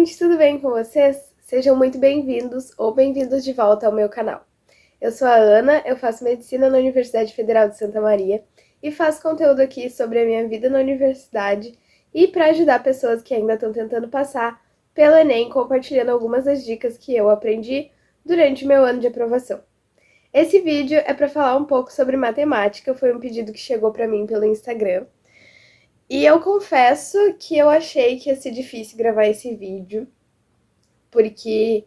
gente, tudo bem com vocês? Sejam muito bem-vindos ou bem-vindos de volta ao meu canal. Eu sou a Ana, eu faço medicina na Universidade Federal de Santa Maria e faço conteúdo aqui sobre a minha vida na universidade e para ajudar pessoas que ainda estão tentando passar pelo Enem, compartilhando algumas das dicas que eu aprendi durante o meu ano de aprovação. Esse vídeo é para falar um pouco sobre matemática, foi um pedido que chegou para mim pelo Instagram. E eu confesso que eu achei que ia ser difícil gravar esse vídeo, porque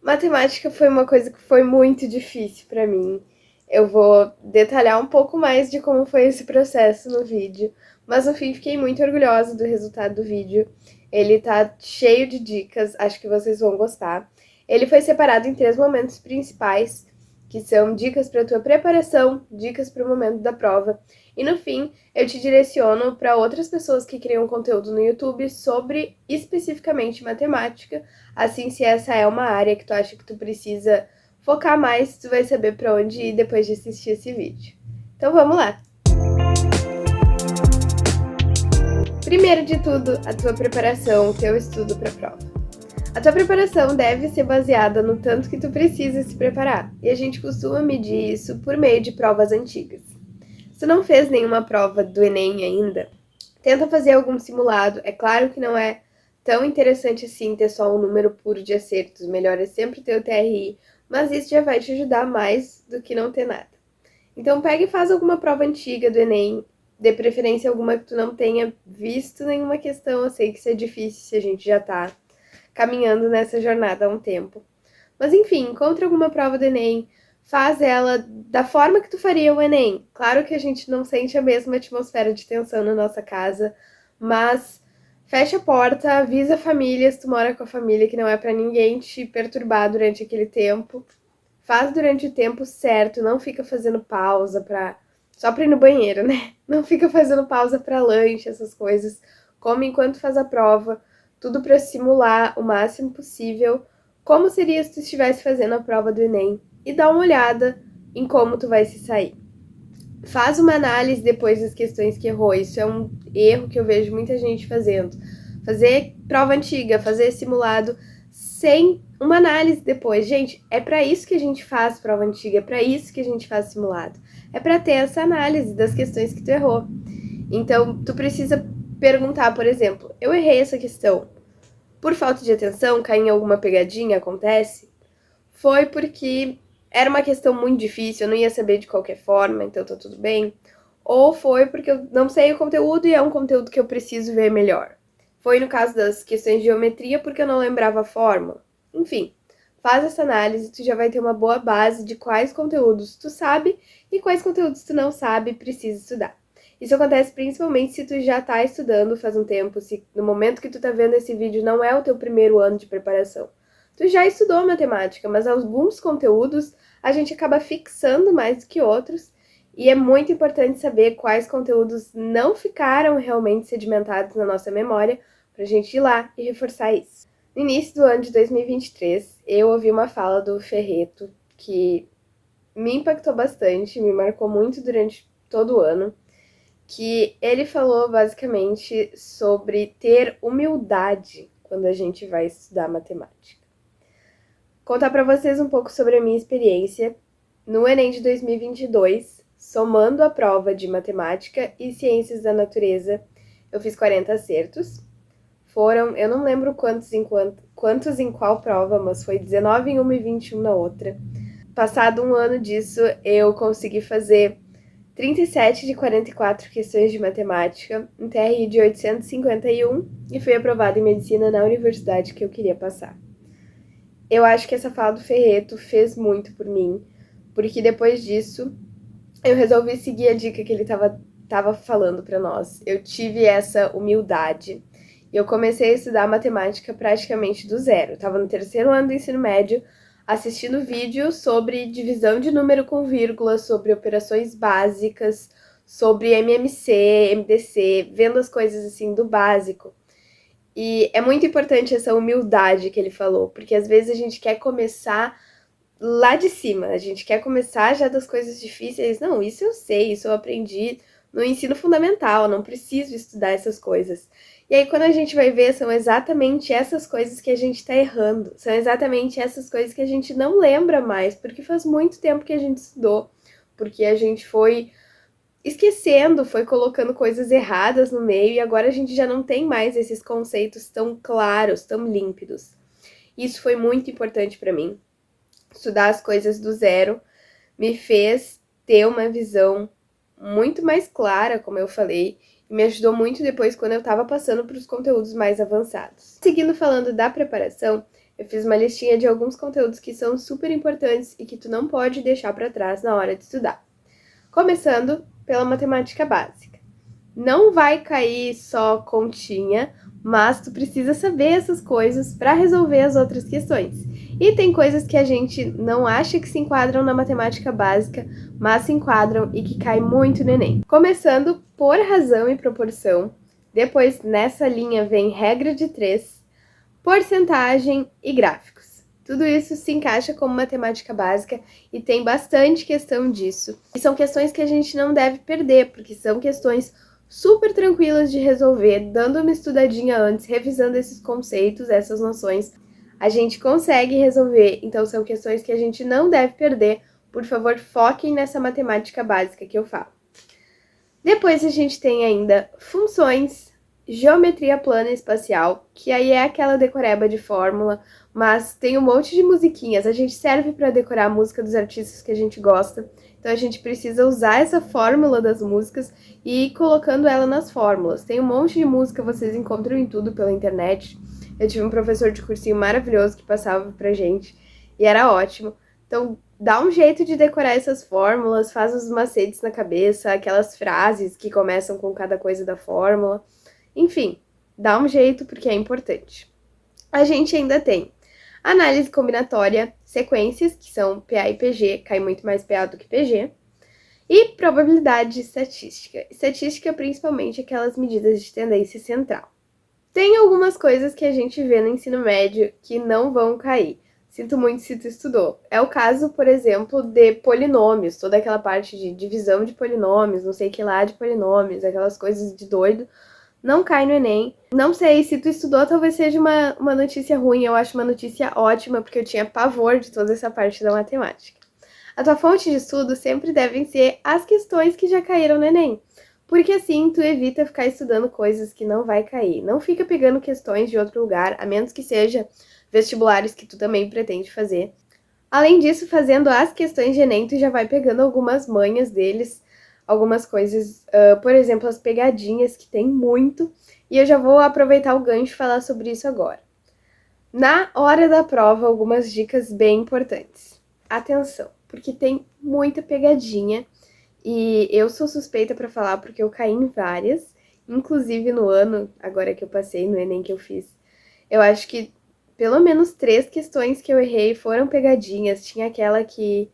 matemática foi uma coisa que foi muito difícil para mim. Eu vou detalhar um pouco mais de como foi esse processo no vídeo, mas no fim fiquei muito orgulhosa do resultado do vídeo. Ele tá cheio de dicas, acho que vocês vão gostar. Ele foi separado em 3 momentos principais, que são dicas para a tua preparação, dicas para o momento da prova, e no fim eu te direciono para outras pessoas que criam conteúdo no YouTube sobre especificamente matemática. Assim, se essa é uma área que tu acha que tu precisa focar mais, tu vai saber para onde ir depois de assistir esse vídeo. Então vamos lá! Primeiro de tudo, a tua preparação, o teu estudo para a prova. A tua preparação deve ser baseada no tanto que tu precisa se preparar, e a gente costuma medir isso por meio de provas antigas. Se tu não fez nenhuma prova do Enem ainda, tenta fazer algum simulado. É claro que não é tão interessante assim ter só um número puro de acertos, melhor é sempre ter o TRI, mas isso já vai te ajudar mais do que não ter nada. Então pega e faz alguma prova antiga do Enem, de preferência alguma que tu não tenha visto nenhuma questão. Eu sei que isso é difícil se a gente já tá caminhando nessa jornada há um tempo. Mas enfim, encontra alguma prova do Enem, faz ela da forma que tu faria o Enem. Claro que a gente não sente a mesma atmosfera de tensão na nossa casa, mas fecha a porta, avisa a família, se tu mora com a família, que não é pra ninguém te perturbar durante aquele tempo. Faz durante o tempo certo, não fica fazendo pausa só pra ir no banheiro, né? Não fica fazendo pausa pra lanche, essas coisas. Come enquanto faz a prova, tudo para simular o máximo possível como seria se tu estivesse fazendo a prova do Enem e dá uma olhada em como tu vai se sair. Faz uma análise depois das questões que errou. Isso é um erro que eu vejo muita gente fazendo. Fazer prova antiga, fazer simulado sem uma análise depois. Gente, é para isso que a gente faz prova antiga, é para isso que a gente faz simulado. É para ter essa análise das questões que tu errou. Então, tu precisa perguntar, por exemplo, eu errei essa questão por falta de atenção, caí em alguma pegadinha, acontece? Foi porque era uma questão muito difícil, eu não ia saber de qualquer forma, então tá tudo bem? Ou foi porque eu não sei o conteúdo e é um conteúdo que eu preciso ver melhor? Foi no caso das questões de geometria porque eu não lembrava a fórmula? Enfim, faz essa análise, tu já vai ter uma boa base de quais conteúdos tu sabe e quais conteúdos tu não sabe e precisa estudar. Isso acontece principalmente se tu já tá estudando faz um tempo, se no momento que tu tá vendo esse vídeo não é o teu primeiro ano de preparação. Tu já estudou matemática, mas alguns conteúdos a gente acaba fixando mais do que outros, e é muito importante saber quais conteúdos não ficaram realmente sedimentados na nossa memória pra gente ir lá e reforçar isso. No início do ano de 2023, eu ouvi uma fala do Ferreto que me impactou bastante, me marcou muito durante todo o ano, que ele falou basicamente sobre ter humildade quando a gente vai estudar matemática. Contar para vocês um pouco sobre a minha experiência no Enem de 2022, somando a prova de matemática e ciências da natureza, eu fiz 40 acertos. Foram, eu não lembro quantos em qual prova, mas foi 19 em uma e 21 na outra. Passado um ano disso, eu consegui fazer 37 de 44 questões de matemática, um TRI de 851 e fui aprovada em medicina na universidade que eu queria passar. Eu acho que essa fala do Ferreto fez muito por mim, porque depois disso eu resolvi seguir a dica que ele tava falando para nós. Eu tive essa humildade e eu comecei a estudar matemática praticamente do zero. Eu tava no 3º ano do ensino médio, assistindo vídeos sobre divisão de número com vírgula, sobre operações básicas, sobre MMC, MDC, vendo as coisas assim do básico. E é muito importante essa humildade que ele falou, porque às vezes a gente quer começar lá de cima, a gente quer começar já das coisas difíceis. Não, isso eu sei, isso eu aprendi no ensino fundamental, não preciso estudar essas coisas. E aí, quando a gente vai ver, são exatamente essas coisas que a gente tá errando. São exatamente essas coisas que a gente não lembra mais, porque faz muito tempo que a gente estudou, porque a gente foi esquecendo, foi colocando coisas erradas no meio e agora a gente já não tem mais esses conceitos tão claros, tão límpidos. Isso foi muito importante para mim. Estudar as coisas do zero me fez ter uma visão muito mais clara, como eu falei, e me ajudou muito depois quando eu estava passando para os conteúdos mais avançados. Seguindo falando da preparação, eu fiz uma listinha de alguns conteúdos que são super importantes e que tu não pode deixar para trás na hora de estudar. Começando pela matemática básica. Não vai cair só continha, mas tu precisa saber essas coisas para resolver as outras questões. E tem coisas que a gente não acha que se enquadram na matemática básica, mas se enquadram e que cai muito no Enem. Começando por razão e proporção, depois nessa linha vem regra de 3, porcentagem e gráficos. Tudo isso se encaixa como matemática básica e tem bastante questão disso. E são questões que a gente não deve perder, porque são questões super tranquilas de resolver, dando uma estudadinha antes, revisando esses conceitos, essas noções, a gente consegue resolver. Então são questões que a gente não deve perder. Por favor, foquem nessa matemática básica que eu falo. Depois a gente tem ainda funções, geometria plana e espacial, que aí é aquela decoreba de fórmula, mas tem um monte de musiquinhas. A gente serve para decorar a música dos artistas que a gente gosta. Então a gente precisa usar essa fórmula das músicas e ir colocando ela nas fórmulas. Tem um monte de música, vocês encontram em tudo pela internet. Eu tive um professor de cursinho maravilhoso que passava pra gente e era ótimo. Então dá um jeito de decorar essas fórmulas, faz os macetes na cabeça, aquelas frases que começam com cada coisa da fórmula. Enfim, dá um jeito porque é importante. A gente ainda tem análise combinatória, sequências, que são PA e PG, cai muito mais PA do que PG, e probabilidade estatística. Estatística, principalmente aquelas medidas de tendência central. Tem algumas coisas que a gente vê no ensino médio que não vão cair. Sinto muito se tu estudou. É o caso, por exemplo, de polinômios, toda aquela parte de divisão de polinômios, não sei que lá de polinômios, aquelas coisas de doido. Não cai no Enem. Não sei, se tu estudou, talvez seja uma notícia ruim. Eu acho uma notícia ótima, porque eu tinha pavor de toda essa parte da matemática. A tua fonte de estudo sempre devem ser as questões que já caíram no Enem. Porque assim, tu evita ficar estudando coisas que não vai cair. Não fica pegando questões de outro lugar, a menos que seja vestibulares que tu também pretende fazer. Além disso, fazendo as questões de Enem, tu já vai pegando algumas manhas deles, algumas coisas, por exemplo, as pegadinhas, que tem muito, e eu já vou aproveitar o gancho e falar sobre isso agora. Na hora da prova, algumas dicas bem importantes. Atenção, porque tem muita pegadinha, e eu sou suspeita para falar porque eu caí em várias, inclusive no ano, agora que eu passei, no Enem que eu fiz. Eu acho que pelo menos 3 questões que eu errei foram pegadinhas. Tinha aquela que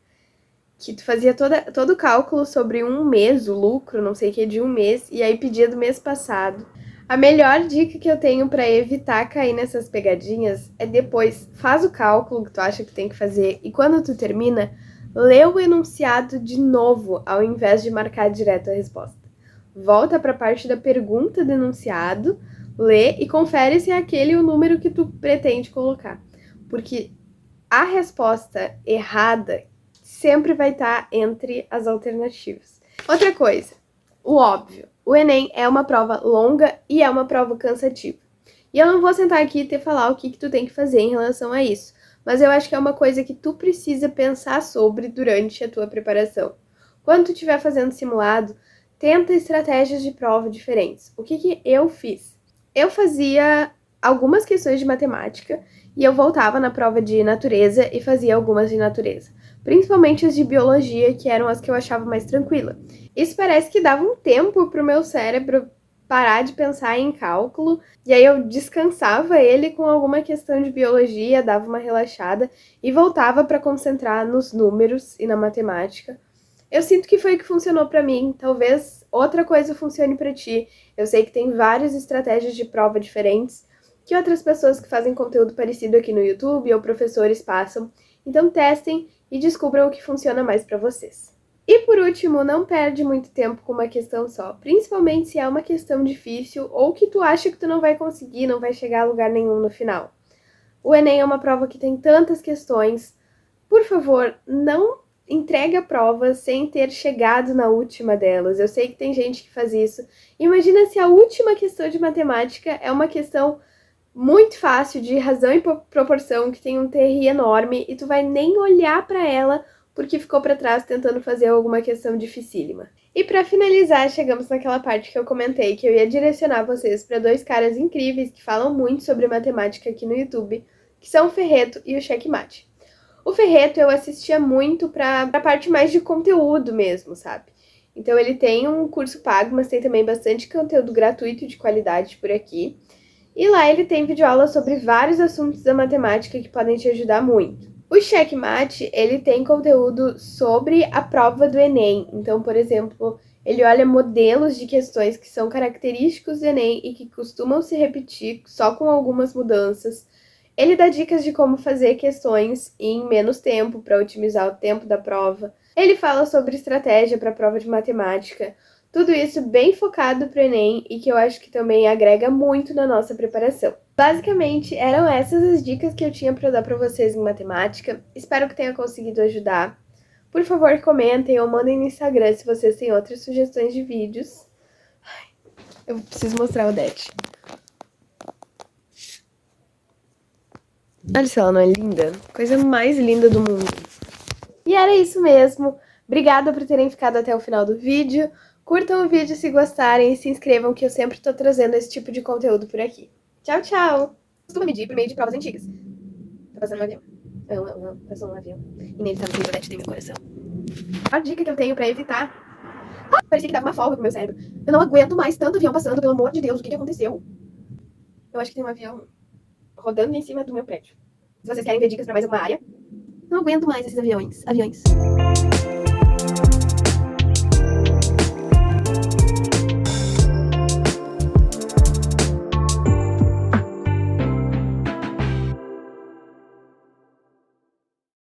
tu fazia todo o cálculo sobre um mês, o lucro, não sei o que, de um mês, e aí pedia do mês passado. A melhor dica que eu tenho para evitar cair nessas pegadinhas é depois, faz o cálculo que tu acha que tem que fazer, e quando tu termina, lê o enunciado de novo, ao invés de marcar direto a resposta. Volta para a parte da pergunta do enunciado, lê e confere se é aquele o número que tu pretende colocar. Porque a resposta errada sempre vai estar entre as alternativas. Outra coisa, o óbvio. O Enem é uma prova longa e é uma prova cansativa. E eu não vou sentar aqui e te falar o que tu tem que fazer em relação a isso, mas eu acho que é uma coisa que tu precisa pensar sobre durante a tua preparação. Quando tu estiver fazendo simulado, tenta estratégias de prova diferentes. O que eu fiz? Eu fazia algumas questões de matemática e eu voltava na prova de natureza e fazia algumas de natureza. Principalmente as de biologia, que eram as que eu achava mais tranquila. Isso parece que dava um tempo pro meu cérebro parar de pensar em cálculo, e aí eu descansava ele com alguma questão de biologia, dava uma relaxada e voltava para concentrar nos números e na matemática. Eu sinto que foi o que funcionou para mim, talvez outra coisa funcione para ti. Eu sei que tem várias estratégias de prova diferentes que outras pessoas que fazem conteúdo parecido aqui no YouTube ou professores passam, então testem e descubram o que funciona mais para vocês. E por último, não perde muito tempo com uma questão só, principalmente se é uma questão difícil ou que tu acha que tu não vai conseguir, não vai chegar a lugar nenhum no final. O Enem é uma prova que tem tantas questões. Por favor, não entregue a prova sem ter chegado na última delas. Eu sei que tem gente que faz isso. Imagina se a última questão de matemática é uma questão muito fácil, de razão e proporção, que tem um TRI enorme, e tu vai nem olhar para ela porque ficou para trás tentando fazer alguma questão dificílima. E para finalizar, chegamos naquela parte que eu comentei que eu ia direcionar vocês para dois caras incríveis que falam muito sobre matemática aqui no YouTube, que são o Ferreto e o Checkmate. O Ferreto eu assistia muito para a parte mais de conteúdo mesmo, sabe? Então ele tem um curso pago, mas tem também bastante conteúdo gratuito de qualidade por aqui. E lá ele tem videoaula sobre vários assuntos da matemática que podem te ajudar muito. O Checkmate, ele tem conteúdo sobre a prova do Enem. Então, por exemplo, ele olha modelos de questões que são característicos do Enem e que costumam se repetir só com algumas mudanças. Ele dá dicas de como fazer questões em menos tempo para otimizar o tempo da prova. Ele fala sobre estratégia para a prova de matemática. Tudo isso bem focado para o Enem e que eu acho que também agrega muito na nossa preparação. Basicamente, eram essas as dicas que eu tinha para dar para vocês em matemática. Espero que tenha conseguido ajudar. Por favor, comentem ou mandem no Instagram se vocês têm outras sugestões de vídeos. Eu preciso mostrar o Det. Olha se ela não é linda. Coisa mais linda do mundo. E era isso mesmo. Obrigada por terem ficado até o final do vídeo. Curtam o vídeo se gostarem e se inscrevam que eu sempre tô trazendo esse tipo de conteúdo por aqui. Tchau, tchau! Costumo medir por meio de provas antigas. Tá passando um avião. Passou um avião. E nele tá no Bangladesh, tem meu coração. A dica que eu tenho pra evitar... parecia que tava uma folga pro meu cérebro. Eu não aguento mais tanto avião passando, pelo amor de Deus, o que aconteceu? Eu acho que tem um avião rodando em cima do meu prédio. Se vocês querem ver dicas pra mais alguma área, não aguento mais esses aviões.